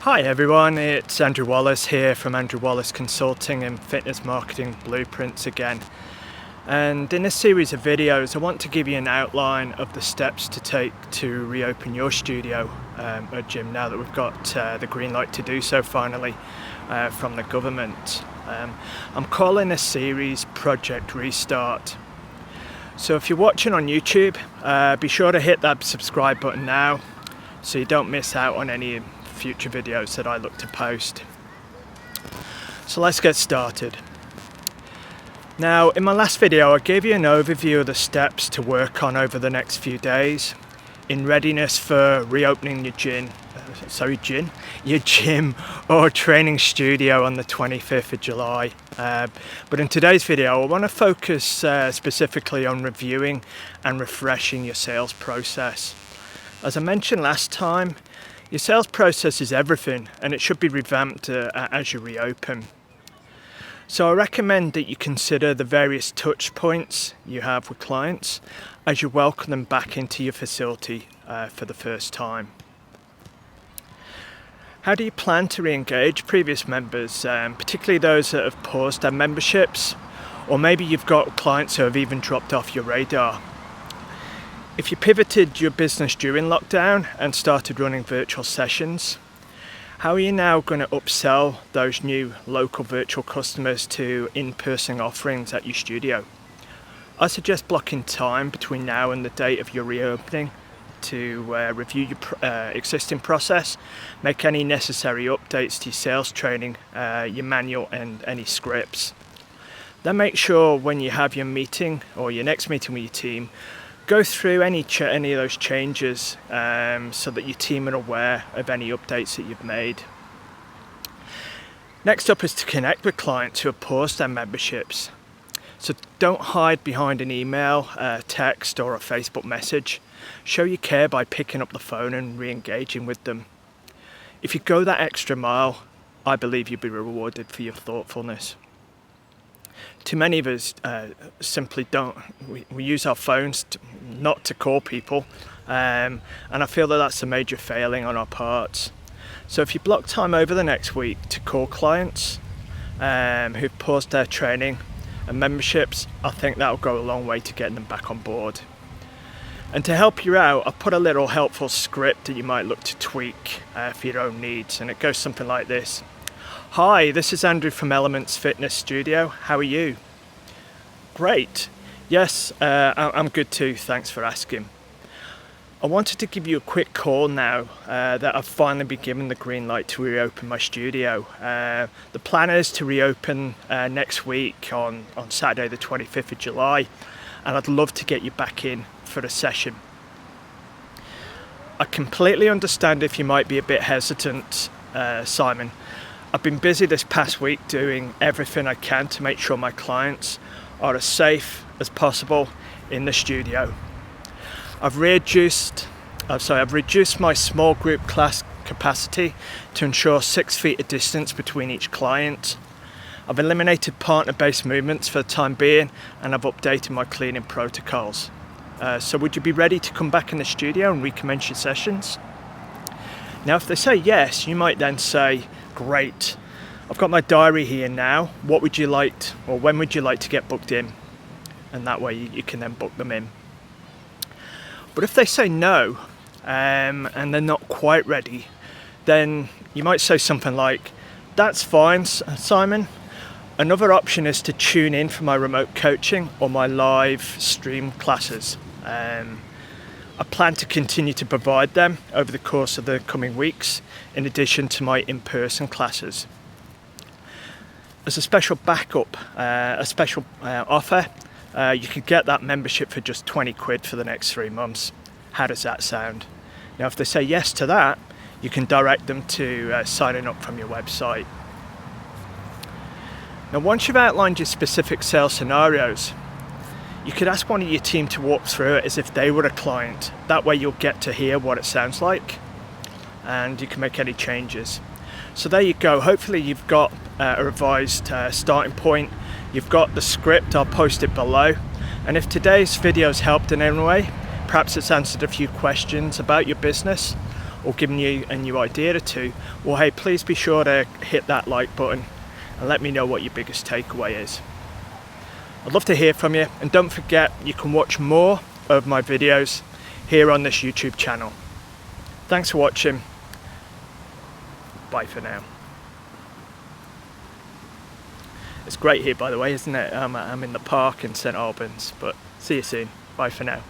Hi everyone, it's Andrew Wallis here from Andrew Wallis Consulting and Fitness Marketing Blueprints again. And in this series of videos I want to give you an outline of the steps to take to reopen your studio or gym now that we've got the green light to do so finally from the government. I'm calling this series Project Restart. So if you're watching on YouTube, be sure to hit that subscribe button now so you don't miss out on any future videos that I look to post. So let's get started. Now, in my last video I gave you an overview of the steps to work on over the next few days in readiness for reopening your gym or training studio on the 25th of July. But in today's video I want to focus specifically on reviewing and refreshing your sales process. As I mentioned last time, your sales process is everything and it should be revamped as you reopen. So I recommend that you consider the various touch points you have with clients as you welcome them back into your facility for the first time. How do you plan to re-engage previous members, particularly those that have paused their memberships, or maybe you've got clients who have even dropped off your radar? If you pivoted your business during lockdown and started running virtual sessions, how are you now going to upsell those new local virtual customers to in-person offerings at your studio? I suggest blocking time between now and the date of your reopening to review your existing process, make any necessary updates to your sales training, your manual and any scripts. Then make sure when you have your meeting or your next meeting with your team, go through any of those changes so that your team are aware of any updates that you've made. Next up is to connect with clients who have paused their memberships. So don't hide behind an email, text or a Facebook message. Show you care by picking up the phone and re-engaging with them. If you go that extra mile, I believe you'll be rewarded for your thoughtfulness. Too many of us simply don't. We use our phones not to call people, and I feel that that's a major failing on our part. So if you block time over the next week to call clients who've paused their training and memberships, I think that'll go a long way to getting them back on board. And to help you out, I've put a little helpful script that you might look to tweak for your own needs, and it goes something like this. Hi, this is Andrew from Elements Fitness Studio. How are you? Great. Yes, I'm good too. Thanks for asking. I wanted to give you a quick call now that I've finally been given the green light to reopen my studio. The plan is to reopen next week on Saturday the 25th of July, and I'd love to get you back in for a session. I completely understand if you might be a bit hesitant, Simon. I've been busy this past week doing everything I can to make sure my clients are as safe as possible in the studio. I've reduced my small group class capacity to ensure 6 feet of distance between each client. I've eliminated partner-based movements for the time being, and I've updated my cleaning protocols. So would you be ready to come back in the studio and recommence your sessions? Now if they say yes, you might then say, great, I've got my diary here now. What would you like, or when would you like to get booked in? And that way you can then book them in. But if they say no, and they're not quite ready, then you might say something like, that's fine, Simon. Another option is to tune in for my remote coaching or my live stream classes. I plan to continue to provide them over the course of the coming weeks, in addition to my in-person classes. As a special backup, offer, you can get that membership for just 20 quid for the next 3 months. How does that sound? Now if they say yes to that, you can direct them to signing up from your website. Now once you've outlined your specific sales scenarios, you could ask one of your team to walk through it as if they were a client. That way you'll get to hear what it sounds like and you can make any changes. So there you go. Hopefully you've got a revised starting point. You've got the script. I'll post it below. And if today's video's helped in any way, perhaps it's answered a few questions about your business or given you a new idea or two, well, hey, please be sure to hit that like button and let me know what your biggest takeaway is. I'd love to hear from you, and don't forget you can watch more of my videos here on this YouTube channel. Thanks for watching. Bye for now. It's great here, by the way, isn't it? I'm in the park in St Albans, but see you soon. Bye for now.